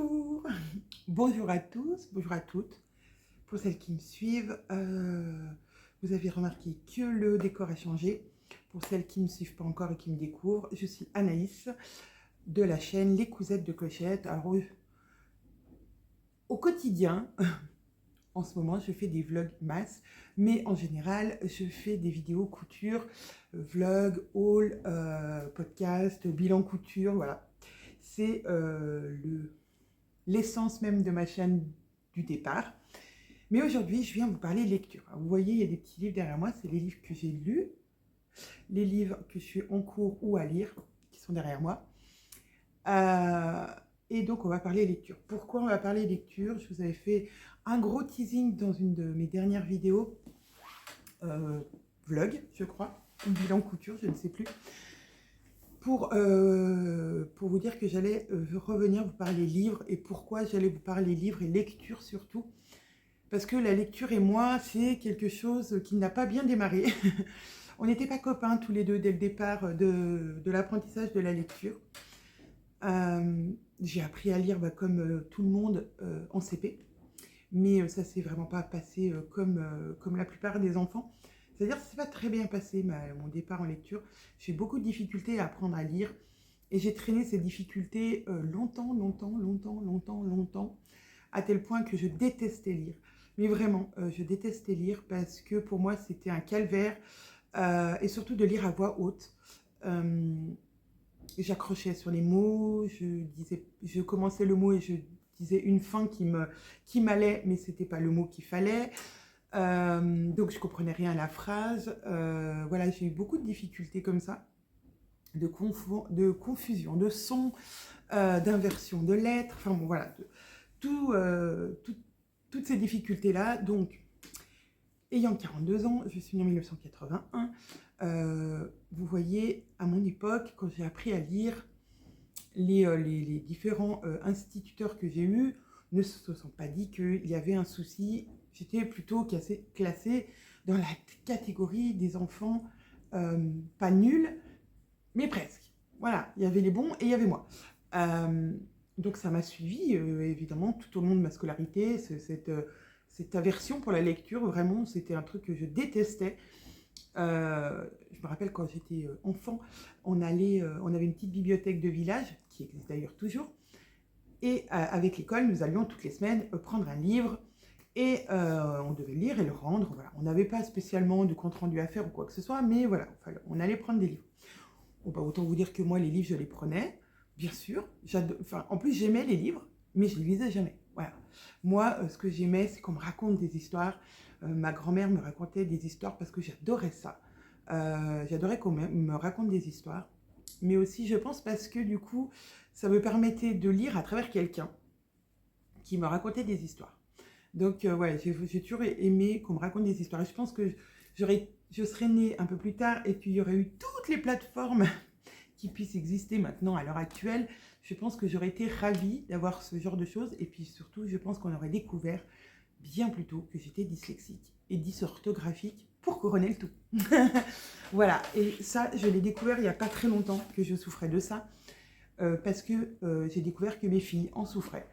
Bonjour, bonjour à tous, bonjour à toutes. Pour celles qui me suivent, vous avez remarqué que le décor a changé. Pour celles qui ne me suivent pas encore et qui me découvrent, je suis Anaïs de la chaîne Les Cousettes de Clochette. Alors, au quotidien, en ce moment, je fais des vlogs masse, mais en général, je fais des vidéos couture, vlog, haul, podcast, bilan couture, voilà. C'est l'essence même de ma chaîne du départ. Mais aujourd'hui, je viens vous parler lecture. Alors, vous voyez, il y a des petits livres derrière moi, c'est les livres que j'ai lus, les livres que je suis en cours ou à lire, qui sont derrière moi. Et donc, on va parler lecture. Pourquoi on va parler lecture? Je vous avais fait un gros teasing dans une de mes dernières vidéos, vlog, je crois, ou bilan couture, je ne sais plus, pour vous dire que j'allais revenir vous parler livres et pourquoi j'allais vous parler livres et lecture surtout. Parce que la lecture et moi, c'est quelque chose qui n'a pas bien démarré. On n'était pas copains tous les deux dès le départ de l'apprentissage de la lecture. J'ai appris à lire comme tout le monde en CP. Mais ça s'est vraiment pas passé comme la plupart des enfants. C'est-à-dire que ça s'est pas très bien passé mon départ en lecture. J'ai beaucoup de difficultés à apprendre à lire. Et j'ai traîné ces difficultés longtemps, à tel point que je détestais lire. Mais vraiment, je détestais lire parce que pour moi, c'était un calvaire. Et surtout de lire à voix haute. J'accrochais sur les mots, je commençais le mot et je disais une fin qui m'allait, mais c'était pas le mot qu'il fallait. Donc je comprenais rien à la phrase. Voilà, j'ai eu beaucoup de difficultés comme ça, de confusion, de sons, d'inversion de lettres. Enfin bon, voilà, toutes ces difficultés-là. Donc, ayant 42 ans, je suis née en 1981. Vous voyez, à mon époque, quand j'ai appris à lire, les différents instituteurs que j'ai eus ne se sont pas dit qu'il y avait un souci. J'étais plutôt classée dans la catégorie des enfants pas nuls, mais presque. Voilà, il y avait les bons et il y avait moi. Donc ça m'a suivi évidemment tout au long de ma scolarité, cette aversion pour la lecture, vraiment, c'était un truc que je détestais. Je me rappelle quand j'étais enfant, on avait une petite bibliothèque de village, qui existe d'ailleurs toujours, et avec l'école, nous allions toutes les semaines prendre un livre, et on devait le lire et le rendre. Voilà. On n'avait pas spécialement de compte-rendu à faire ou quoi que ce soit, mais voilà, on allait prendre des livres. Bon, bah, autant vous dire que moi, les livres, je les prenais, bien sûr. En plus, j'aimais les livres, mais je ne les lisais jamais. Voilà. Moi, ce que j'aimais, c'est qu'on me raconte des histoires. Ma grand-mère me racontait des histoires parce que j'adorais ça. J'adorais qu'on me raconte des histoires. Mais aussi, je pense, parce que du coup, ça me permettait de lire à travers quelqu'un qui me racontait des histoires. Donc, ouais, j'ai toujours aimé qu'on me raconte des histoires. Et je pense que je serais née un peu plus tard et qu'il y aurait eu toutes les plateformes qui puissent exister maintenant à l'heure actuelle. Je pense que j'aurais été ravie d'avoir ce genre de choses. Et puis surtout, je pense qu'on aurait découvert bien plus tôt que j'étais dyslexique et dysorthographique pour couronner le tout. Voilà, et ça, je l'ai découvert il n'y a pas très longtemps que je souffrais de ça, parce que j'ai découvert que mes filles en souffraient.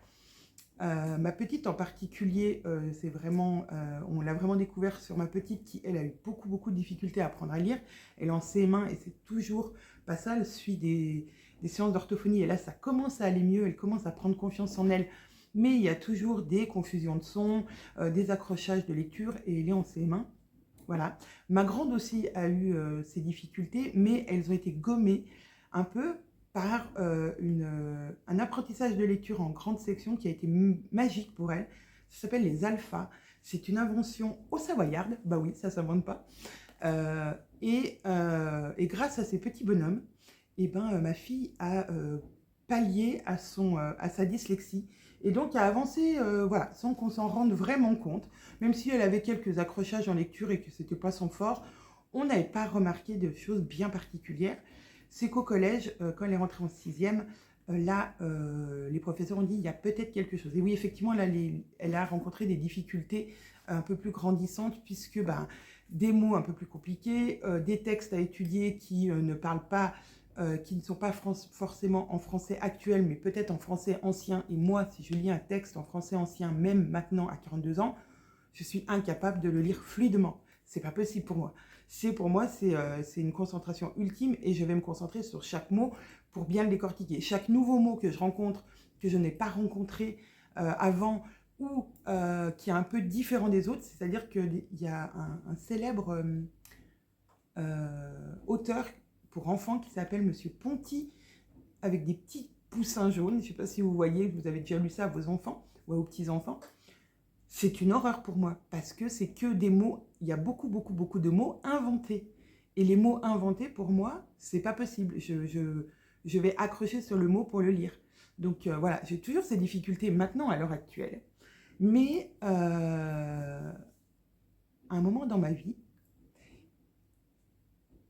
Ma petite en particulier, on l'a vraiment découvert sur ma petite qui, elle, a eu beaucoup de difficultés à apprendre à lire. Elle est en CM1 et c'est toujours pas ça, elle suit des séances d'orthophonie et là, ça commence à aller mieux, elle commence à prendre confiance en elle. Mais il y a toujours des confusions de sons, des accrochages de lecture et elle est en CM1. Voilà. Ma grande aussi a eu ces difficultés, mais elles ont été gommées un peu par un apprentissage de lecture en grande section qui a été magique pour elle. Ça s'appelle les alphas. C'est une invention au Savoyard. Bah oui, ça ne s'invente pas. Et grâce à ces petits bonhommes, ma fille a pallié à sa dyslexie et donc a avancé voilà, sans qu'on s'en rende vraiment compte. Même si elle avait quelques accrochages en lecture et que ce n'était pas son fort, on n'avait pas remarqué de choses bien particulières. C'est qu'au collège, quand elle est rentrée en 6e, les professeurs ont dit il y a peut-être quelque chose. Et oui, effectivement, là, elle a rencontré des difficultés un peu plus grandissantes puisque des mots un peu plus compliqués, des textes à étudier qui ne parlent pas qui ne sont pas forcément en français actuel, mais peut-être en français ancien. Et moi, si je lis un texte en français ancien, même maintenant à 42 ans, je suis incapable de le lire fluidement. C'est pas possible pour moi. Pour moi, c'est une concentration ultime et je vais me concentrer sur chaque mot pour bien le décortiquer. Chaque nouveau mot que je rencontre, que je n'ai pas rencontré avant ou qui est un peu différent des autres, c'est-à-dire qu'il y a un célèbre auteur pour enfants qui s'appelle Monsieur Ponty, avec des petits poussins jaunes. Je ne sais pas si vous voyez, vous avez déjà lu ça à vos enfants ou à vos petits-enfants. C'est une horreur pour moi, parce que c'est que des mots, il y a beaucoup de mots inventés. Et les mots inventés, pour moi, c'est pas possible. Je vais accrocher sur le mot pour le lire. Donc voilà, j'ai toujours ces difficultés maintenant, à l'heure actuelle. Mais à un moment dans ma vie,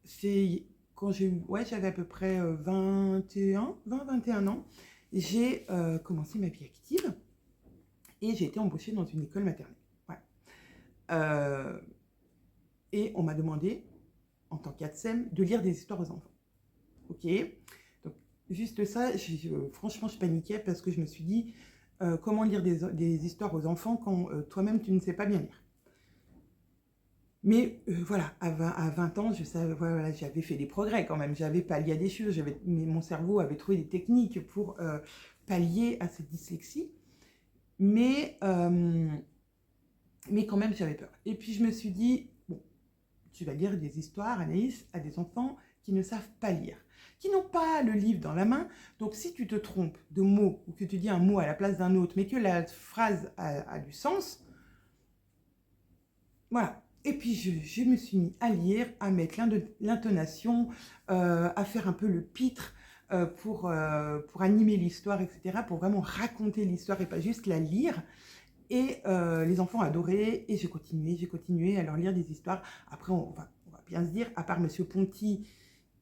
c'est quand j'avais à peu près 20-21 ans, j'ai commencé ma vie active et j'ai été embauchée dans une école maternelle. Ouais. Et on m'a demandé, en tant qu'ATSEM, de lire des histoires aux enfants. Ok. Donc, juste ça, franchement, je paniquais parce que je me suis dit, comment lire des histoires aux enfants quand toi-même, tu ne sais pas bien lire. Mais voilà, à 20 ans, je savais, voilà, j'avais fait des progrès quand même, j'avais pallié à des choses, mon cerveau avait trouvé des techniques pour pallier à cette dyslexie, mais quand même j'avais peur. Et puis je me suis dit, bon, tu vas lire des histoires, Anaïs, à des enfants qui ne savent pas lire, qui n'ont pas le livre dans la main, donc si tu te trompes de mot, ou que tu dis un mot à la place d'un autre, mais que la phrase a du sens, voilà. Et puis, je me suis mis à lire, à mettre l'intonation, à faire un peu le pitre pour animer l'histoire, etc., pour vraiment raconter l'histoire et pas juste la lire. Et les enfants adoraient, et j'ai continué à leur lire des histoires. Après, on va bien se dire, à part Monsieur Ponty,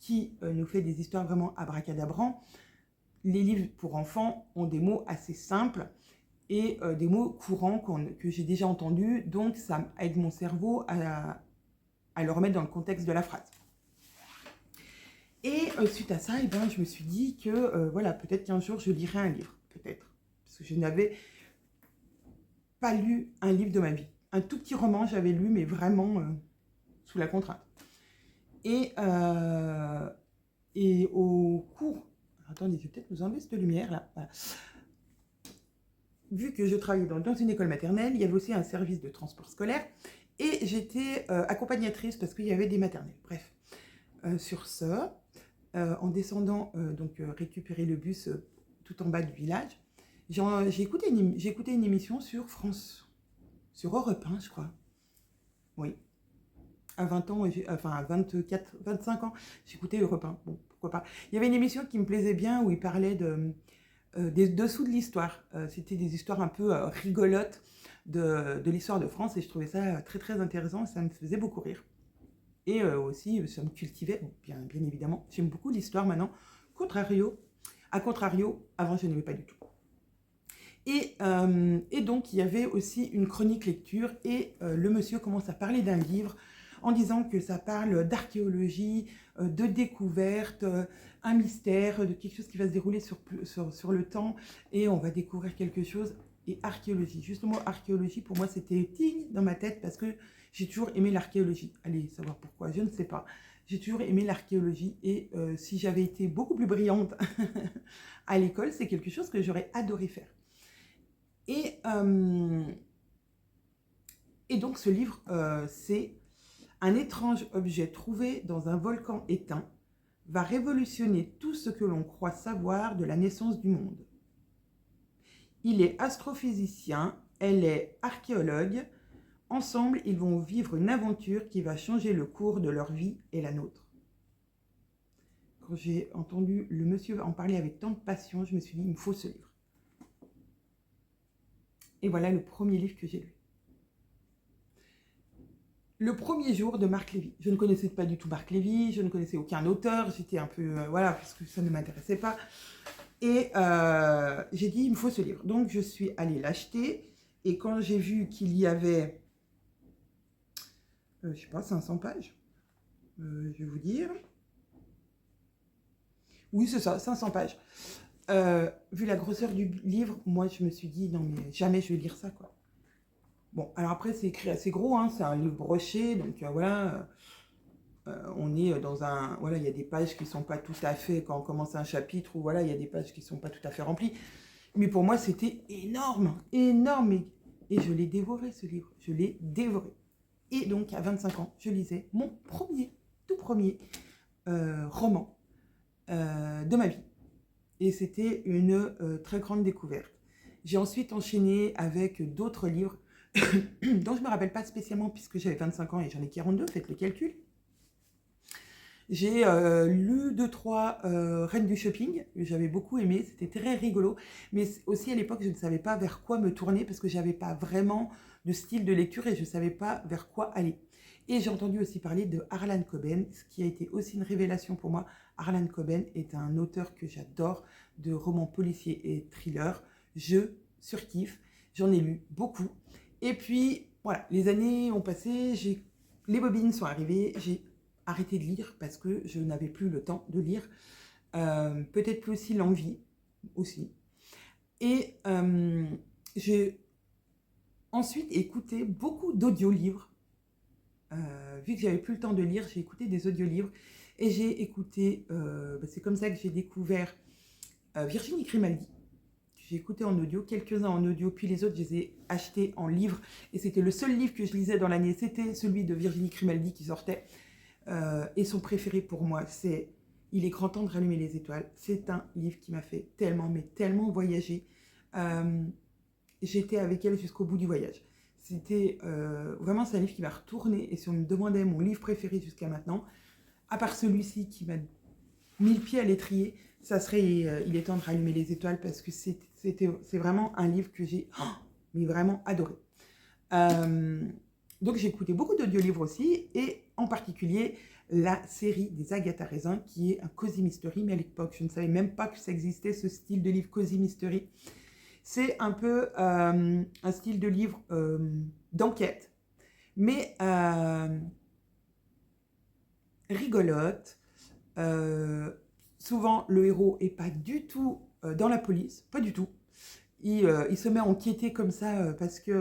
qui nous fait des histoires vraiment abracadabrants, les livres pour enfants ont des mots assez simples, et des mots courants que j'ai déjà entendus, donc ça aide mon cerveau à le remettre dans le contexte de la phrase. Et suite à ça, je me suis dit que voilà, peut-être qu'un jour je lirai un livre, peut-être, parce que je n'avais pas lu un livre de ma vie. Un tout petit roman, j'avais lu, mais vraiment sous la contrainte. Et au cours... Attendez, je vais peut-être vous enlever cette lumière, là. Voilà. Vu que je travaillais dans une école maternelle, il y avait aussi un service de transport scolaire et j'étais accompagnatrice parce qu'il y avait des maternelles. Bref, sur ce, en descendant, récupérer le bus tout en bas du village, j'ai écouté une émission sur France, sur Europe 1, je crois. Oui. À 20 ans, à 24, 25 ans, j'écoutais Europe 1. Bon, pourquoi pas. Il y avait une émission qui me plaisait bien où il parlait des dessous de l'histoire. C'était des histoires un peu rigolotes de l'histoire de France et je trouvais ça très très intéressant, ça me faisait beaucoup rire. Et aussi, ça me cultivait, bien évidemment. J'aime beaucoup l'histoire maintenant. À contrario, avant je n'aimais pas du tout. Et donc, il y avait aussi une chronique lecture et le monsieur commence à parler d'un livre en disant que ça parle d'archéologie, de découverte, un mystère, de quelque chose qui va se dérouler sur le temps et on va découvrir quelque chose. Et archéologie, juste le mot archéologie, pour moi, c'était ting dans ma tête parce que j'ai toujours aimé l'archéologie. Allez, savoir pourquoi, je ne sais pas. J'ai toujours aimé l'archéologie et si j'avais été beaucoup plus brillante à l'école, c'est quelque chose que j'aurais adoré faire. Et donc ce livre, c'est un étrange objet trouvé dans un volcan éteint va révolutionner tout ce que l'on croit savoir de la naissance du monde. Il est astrophysicien, elle est archéologue. Ensemble, ils vont vivre une aventure qui va changer le cours de leur vie et la nôtre. Quand j'ai entendu le monsieur en parler avec tant de passion, je me suis dit, il me faut ce livre. Et voilà le premier livre que j'ai lu. Le premier jour de Marc Lévy. Je ne connaissais pas du tout Marc Lévy, je ne connaissais aucun auteur, j'étais un peu... voilà, parce que ça ne m'intéressait pas. Et j'ai dit, il me faut ce livre. Donc, je suis allée l'acheter. Et quand j'ai vu qu'il y avait, je sais pas, 500 pages, je vais vous dire. Oui, c'est ça, 500 pages. Vu la grosseur du livre, moi, je me suis dit, non, mais jamais je vais lire ça, quoi. Bon, alors après, c'est écrit assez gros, hein, c'est un livre broché, donc voilà, on est dans un... Voilà, il y a des pages qui ne sont pas tout à fait, quand on commence un chapitre, ou voilà, il y a des pages qui ne sont pas tout à fait remplies. Mais pour moi, c'était énorme, énorme, et je l'ai dévoré, ce livre, je l'ai dévoré. Et donc, à 25 ans, je lisais mon tout premier roman de ma vie. Et c'était une très grande découverte. J'ai ensuite enchaîné avec d'autres livres dont je ne me rappelle pas spécialement puisque j'avais 25 ans et j'en ai 42, faites le calcul. J'ai lu 2-3 Reines du shopping, que j'avais beaucoup aimé, c'était très rigolo, mais aussi à l'époque je ne savais pas vers quoi me tourner parce que je n'avais pas vraiment de style de lecture et je ne savais pas vers quoi aller. Et j'ai entendu aussi parler de Harlan Coben, ce qui a été aussi une révélation pour moi. Harlan Coben est un auteur que j'adore, de romans policiers et thrillers. Je surkiffe, j'en ai lu beaucoup. Et puis, voilà, les années ont passé, les bobines sont arrivées, j'ai arrêté de lire parce que je n'avais plus le temps de lire. Peut-être plus aussi l'envie, aussi. Et j'ai ensuite écouté beaucoup d'audiolivres. Vu que j'avais plus le temps de lire, j'ai écouté des audiolivres et j'ai écouté, c'est comme ça que j'ai découvert Virginie Grimaldi. J'ai écouté en audio, quelques-uns en audio, puis les autres, je les ai achetés en livre. Et c'était le seul livre que je lisais dans l'année, c'était celui de Virginie Grimaldi qui sortait. Et son préféré pour moi, c'est Il est grand temps de rallumer les étoiles. C'est un livre qui m'a fait tellement, mais tellement voyager. J'étais avec elle jusqu'au bout du voyage. C'était vraiment, c'est un livre qui m'a retourné. Et si on me demandait mon livre préféré jusqu'à maintenant, à part celui-ci qui m'a mis le pied à l'étrier, ça serait Il est temps de rallumer les étoiles parce que c'est vraiment un livre que j'ai mais vraiment adoré. Donc j'ai écouté beaucoup d'audiolivres aussi, et en particulier la série des Agatha Raisin, qui est un cozy mystery, mais à l'époque je ne savais même pas que ça existait, ce style de livre cozy mystery. C'est un peu un style de livre d'enquête, mais rigolote. Souvent le héros est pas du tout dans la police, pas du tout. Il se met à enquêter comme ça parce que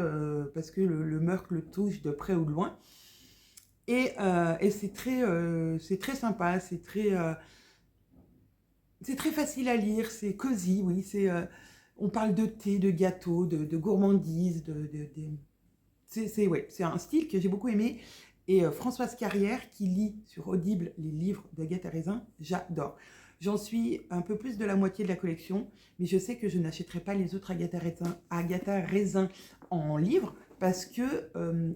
le meurtre le touche de près ou de loin. Et c'est très sympa, c'est très facile à lire, c'est cosy, oui. On parle de thé, de gâteau, de gourmandise, c'est un style que j'ai beaucoup aimé. Et Françoise Carrière, qui lit sur Audible les livres d'Agatha Raisin, j'adore. J'en suis un peu plus de la moitié de la collection, mais je sais que je n'achèterai pas les autres Agatha Raisin en livre, parce que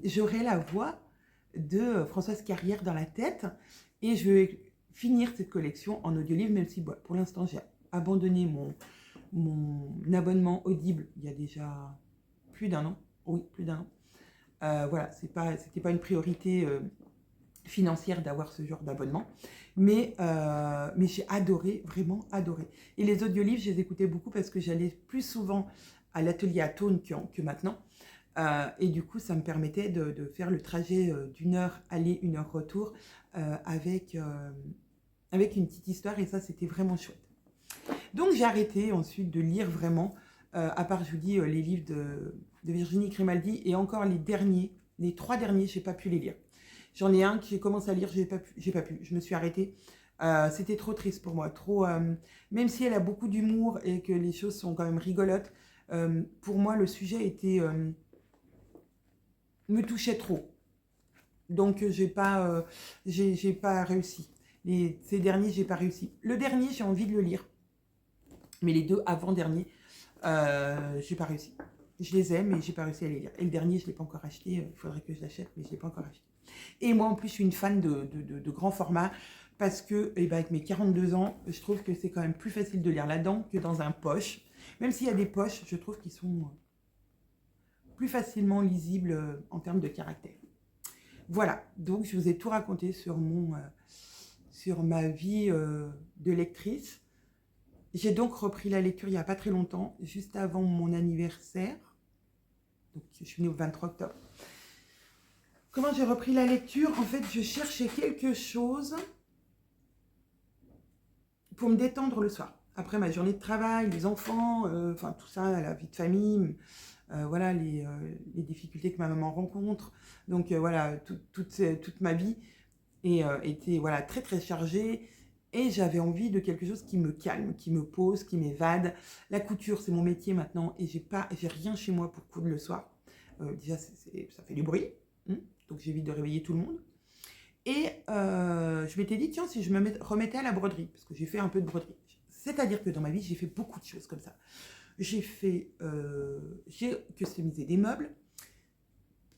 j'aurai la voix de Françoise Carrière dans la tête, et je vais finir cette collection en audiolivre, même si pour l'instant j'ai abandonné mon abonnement Audible il y a déjà plus d'un an. Oui, plus d'un an. Voilà, c'était pas une priorité financière d'avoir ce genre d'abonnement, mais j'ai adoré, vraiment adoré. Et les audiolivres, je les écoutais beaucoup parce que j'allais plus souvent à l'atelier à Thônes que maintenant, et du coup ça me permettait de faire le trajet d'1 heure aller, 1 heure retour avec une petite histoire, et ça c'était vraiment chouette. Donc j'ai arrêté ensuite de lire vraiment, à part, je vous dis, les livres de Virginie Grimaldi, et encore les 3 derniers, j'ai pas pu les lire. J'en ai un que j'ai commencé à lire, j'ai pas pu, je me suis arrêtée. C'était trop triste pour moi, même si elle a beaucoup d'humour et que les choses sont quand même rigolotes, pour moi le sujet me touchait trop. Donc j'ai pas réussi. Ces derniers, j'ai pas réussi. Le dernier, j'ai envie de le lire. Mais les 2 avant-derniers, j'ai pas réussi. Je les aime, mais j'ai pas réussi à les lire. Et le dernier, je l'ai pas encore acheté. Il faudrait que je l'achète, mais je l'ai pas encore acheté. Et moi, en plus, je suis une fan de grand format, parce que, avec mes 42 ans, je trouve que c'est quand même plus facile de lire là-dedans que dans un poche. Même s'il y a des poches, je trouve qu'ils sont plus facilement lisibles en termes de caractère. Voilà, donc je vous ai tout raconté sur ma vie de lectrice. J'ai donc repris la lecture il n'y a pas très longtemps, juste avant mon anniversaire. Donc je suis née au 23 octobre. Comment j'ai repris la lecture? En fait, je cherchais quelque chose pour me détendre le soir. Après ma journée de travail, les enfants, enfin tout ça, la vie de famille, voilà les difficultés que ma maman rencontre. Donc voilà, toute ma vie était voilà, très très chargée. Et j'avais envie de quelque chose qui me calme, qui me pose, qui m'évade. La couture, c'est mon métier maintenant et j'ai rien chez moi pour coudre le soir. Déjà, ça fait du bruit, hein, donc j'évite de réveiller tout le monde. Et je m'étais dit, tiens, si je remettais à la broderie, parce que j'ai fait un peu de broderie. C'est-à-dire que dans ma vie, j'ai fait beaucoup de choses comme ça. J'ai customisé des meubles,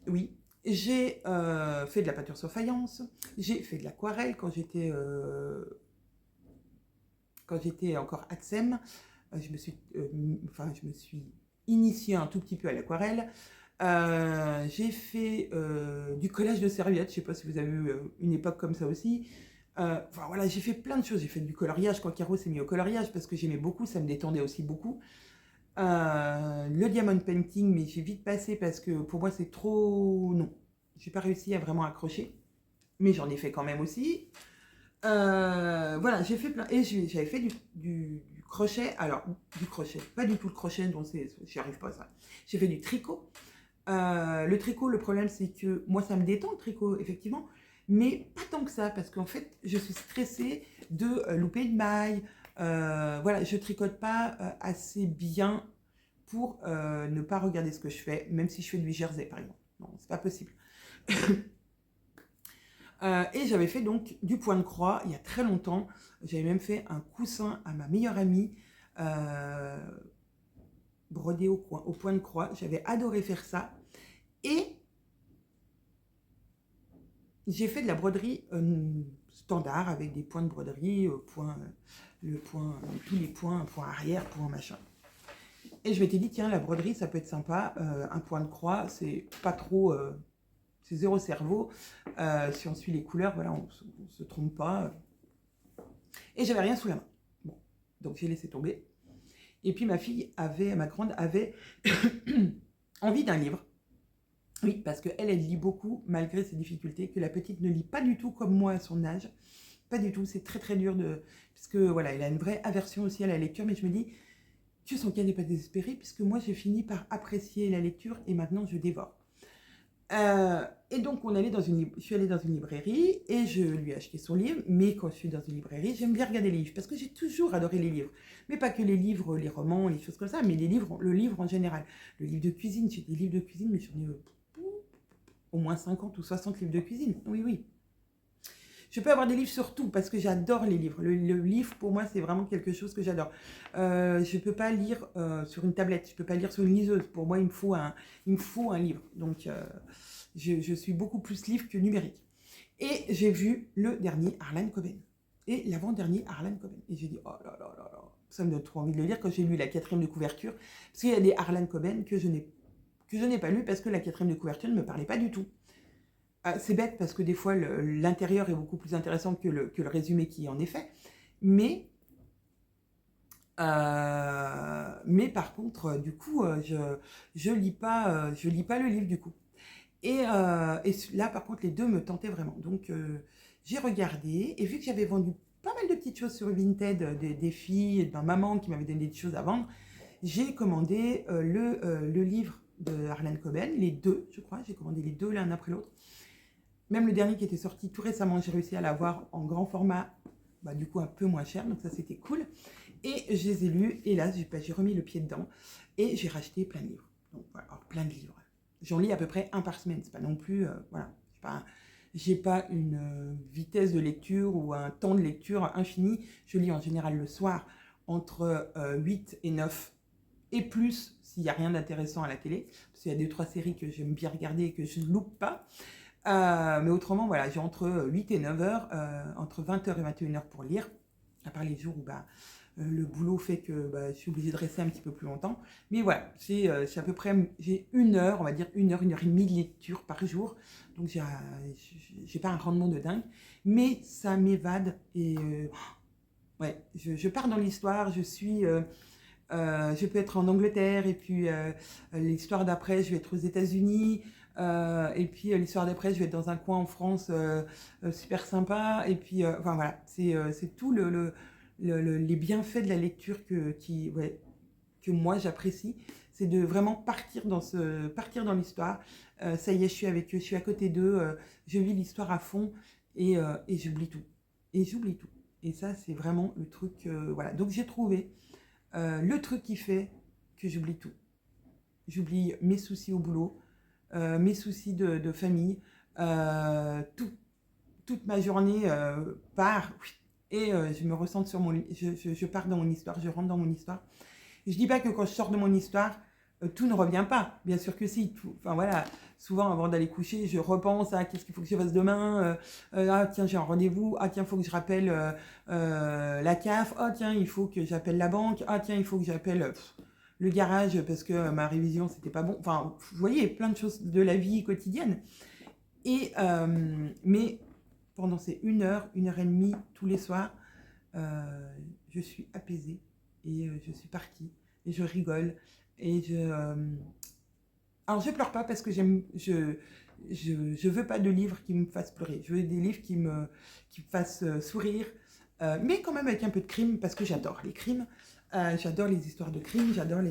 oui. J'ai fait de la peinture sur faïence, j'ai fait de l'aquarelle quand j'étais encore ATSEM. Je me suis initiée un tout petit peu à l'aquarelle. J'ai fait du collage de serviettes, je ne sais pas si vous avez eu une époque comme ça aussi. Enfin voilà, j'ai fait plein de choses. J'ai fait du coloriage quand Caro s'est mis au coloriage parce que j'aimais beaucoup, ça me détendait aussi beaucoup. Le diamond painting, mais j'ai vite passé parce que pour moi c'est trop... Non, j'ai pas réussi à vraiment accrocher, mais j'en ai fait quand même aussi. Voilà, j'ai fait plein... Et j'avais fait du crochet, alors du crochet, pas du tout le crochet, dont j'y arrive pas à ça. J'ai fait du tricot. Le tricot, le problème c'est que moi ça me détend le tricot, effectivement, mais pas tant que ça, parce qu'en fait je suis stressée de louper une maille. Voilà, je tricote pas assez bien pour ne pas regarder ce que je fais, même si je fais du jersey par exemple. Non, c'est pas possible. Et j'avais fait donc du point de croix il y a très longtemps. J'avais même fait un coussin à ma meilleure amie, brodé au point de croix. J'avais adoré faire ça. Et j'ai fait de la broderie standard avec des points de broderie, tous les points, point arrière, point machin. Et je m'étais dit, tiens, la broderie, ça peut être sympa. Un point de croix, c'est pas trop... c'est zéro cerveau. Si on suit les couleurs, voilà, on se trompe pas. Et j'avais rien sous la main. Bon, donc j'ai laissé tomber. Et puis ma grande avait envie d'un livre. Oui, parce qu'elle lit beaucoup, malgré ses difficultés, que la petite ne lit pas du tout comme moi à son âge. Pas du tout, c'est très très dur puisque voilà, elle a une vraie aversion aussi à la lecture, mais je me dis, tu sens qu'elle n'est pas désespérée, puisque moi j'ai fini par apprécier la lecture et maintenant je dévore. Et donc je suis allée dans une librairie et je lui ai acheté son livre, mais quand je suis dans une librairie, j'aime bien regarder les livres, parce que j'ai toujours adoré les livres. Mais pas que les livres, les romans, les choses comme ça, mais le livre en général. Le livre de cuisine, j'ai des livres de cuisine, mais j'en ai au moins 50 ou 60 livres de cuisine. Oui, oui. Je peux avoir des livres sur tout, parce que j'adore les livres. Le livre, pour moi, c'est vraiment quelque chose que j'adore. Je ne peux pas lire sur une tablette, je ne peux pas lire sur une liseuse. Pour moi, il me faut un livre. Donc, je suis beaucoup plus livre que numérique. Et j'ai vu le dernier Harlan Coben. Et l'avant-dernier Harlan Coben. Et j'ai dit, oh là là là là, ça me donne trop envie de le lire quand j'ai lu la 4e de couverture. Parce qu'il y a des Harlan Coben que je n'ai pas lu parce que la 4e de couverture ne me parlait pas du tout. C'est bête parce que des fois l'intérieur est beaucoup plus intéressant que le résumé qui en est fait. Mais par contre, du coup, je lis pas le livre du coup. Et là, par contre, les deux me tentaient vraiment. Donc, j'ai regardé et vu que j'avais vendu pas mal de petites choses sur Vinted, des filles, de ma maman qui m'avait donné des choses à vendre, j'ai commandé le livre de Harlan Coben, les deux, je crois. J'ai commandé les deux l'un après l'autre. Même le dernier qui était sorti tout récemment, j'ai réussi à l'avoir en grand format, du coup un peu moins cher, donc ça c'était cool. Et je les ai lus, et là j'ai remis le pied dedans, et j'ai racheté plein de livres. Donc voilà, plein de livres. J'en lis à peu près un par semaine, c'est pas non plus, voilà. J'ai pas une vitesse de lecture ou un temps de lecture infini. Je lis en général le soir entre 8 et 9, et plus s'il n'y a rien d'intéressant à la télé, parce qu'il y a 2-3 séries que j'aime bien regarder et que je ne loupe pas. Mais autrement, voilà, j'ai entre 8 et 9 heures, entre 20h et 21h pour lire, à part les jours où le boulot fait que je suis obligée de rester un petit peu plus longtemps. Mais voilà, c'est à peu près, j'ai 1 heure, on va dire 1 heure et demie de lecture par jour. Donc j'ai pas un rendement de dingue, mais ça m'évade et ouais, je pars dans l'histoire, je peux être en Angleterre et puis l'histoire d'après, je vais être aux États-Unis. Et puis l'histoire d'après, je vais être dans un coin en France super sympa. Et puis, enfin voilà, c'est tout les bienfaits de la lecture que moi j'apprécie, c'est de vraiment partir dans l'histoire. Ça y est, je suis avec eux, je suis à côté d'eux, je vis l'histoire à fond et j'oublie tout. Et j'oublie tout. Et ça, c'est vraiment le truc. Voilà. Donc j'ai trouvé le truc qui fait que j'oublie tout. J'oublie mes soucis au boulot, mes soucis de famille, toute ma journée part et je me ressens sur mon lit, je pars dans mon histoire, je rentre dans mon histoire. Je dis pas que quand je sors de mon histoire, tout ne revient pas. Bien sûr que si. Enfin voilà, souvent avant d'aller coucher, je repense à qu'est-ce qu'il faut que je fasse demain. Ah tiens, j'ai un rendez-vous. Ah tiens, il faut que je rappelle la CAF. Ah tiens, il faut que j'appelle la banque. Ah tiens, il faut que j'appelle le garage parce que ma révision c'était pas bon. Enfin, vous voyez, plein de choses de la vie quotidienne. Et mais pendant ces 1 heure et demie tous les soirs, je suis apaisée et je suis partie et je rigole et alors je pleure pas parce que je veux pas de livres qui me fassent pleurer. Je veux des livres qui me fassent sourire, mais quand même avec un peu de crime parce que j'adore les crimes. J'adore les histoires de crimes. J'adore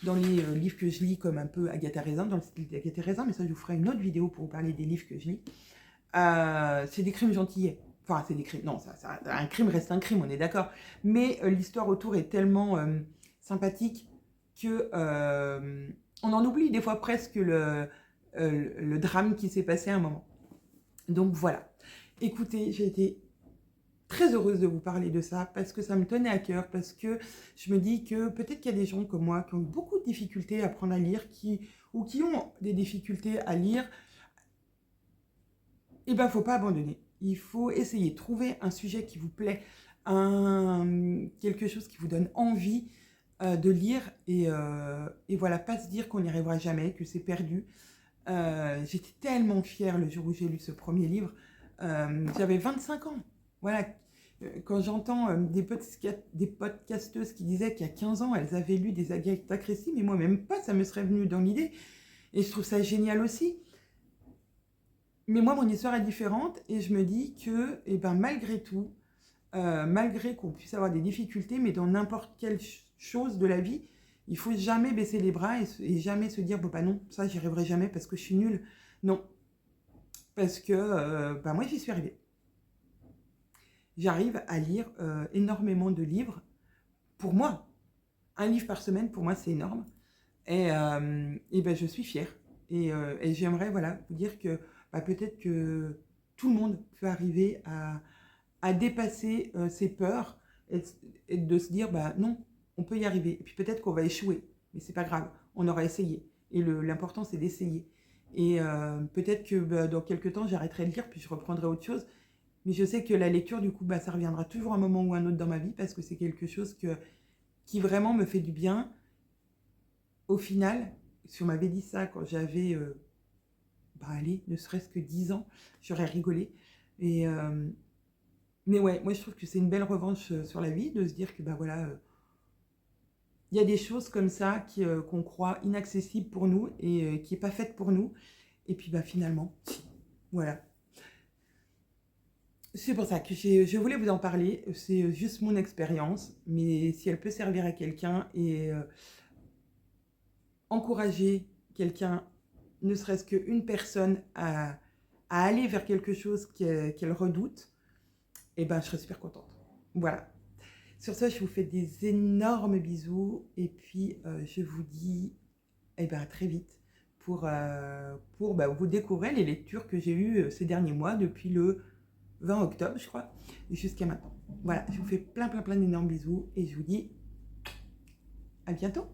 dans les livres que je lis comme un peu Agatha Raisin, dans le style d'Agatha Raisin, mais ça je vous ferai une autre vidéo pour vous parler des livres que je lis. C'est des crimes gentillets. Enfin, c'est des crimes. Non, un crime reste un crime, on est d'accord. Mais l'histoire autour est tellement sympathique que on en oublie des fois presque le drame qui s'est passé à un moment. Donc voilà. Écoutez, j'ai été très heureuse de vous parler de ça parce que ça me tenait à cœur, parce que je me dis que peut-être qu'il y a des gens comme moi qui ont beaucoup de difficultés à apprendre à lire, ou qui ont des difficultés à lire. Eh bien, il ne faut pas abandonner. Il faut essayer de trouver un sujet qui vous plaît, quelque chose qui vous donne envie de lire et voilà, pas se dire qu'on n'y arrivera jamais, que c'est perdu. J'étais tellement fière le jour où j'ai lu ce premier livre. J'avais 25 ans. Voilà. Quand j'entends des podcasteuses qui disaient qu'il y a 15 ans, elles avaient lu des Agatha Christie, mais moi même pas, ça me serait venu dans l'idée. Et je trouve ça génial aussi. Mais moi, mon histoire est différente et je me dis que, malgré tout, malgré qu'on puisse avoir des difficultés, mais dans n'importe quelle chose de la vie, il faut jamais baisser les bras et jamais se dire, bon bah non, ça j'y arriverai jamais parce que je suis nulle. Non, parce que moi j'y suis arrivée. J'arrive à lire énormément de livres. Pour moi, un livre par semaine, pour moi c'est énorme. Et je suis fière. Et j'aimerais vous dire que peut-être que tout le monde peut arriver à dépasser ses peurs et de se dire non, on peut y arriver. Et puis peut-être qu'on va échouer, mais c'est pas grave, on aura essayé. Et l'important c'est d'essayer. Et peut-être que dans quelques temps j'arrêterai de lire puis je reprendrai autre chose. Mais je sais que la lecture du coup ça reviendra toujours un moment ou un autre dans ma vie parce que c'est quelque chose qui vraiment me fait du bien. Au final, si on m'avait dit ça quand j'avais allez, ne serait-ce que 10 ans, j'aurais rigolé. Mais ouais, moi je trouve que c'est une belle revanche sur la vie, de se dire que il y a des choses comme ça qu'on croit inaccessibles pour nous et qui n'est pas faite pour nous. Et puis finalement, voilà. C'est pour ça que je voulais vous en parler. C'est juste mon expérience, mais si elle peut servir à quelqu'un et encourager quelqu'un, ne serait-ce qu'une personne, à aller vers quelque chose qu'elle redoute, je serais super contente. Voilà. Sur ça, je vous fais des énormes bisous et puis je vous dis à très vite pour vous découvrir les lectures que j'ai eues ces derniers mois depuis le 20 octobre, je crois, jusqu'à maintenant. Voilà, je vous fais plein d'énormes bisous et je vous dis à bientôt.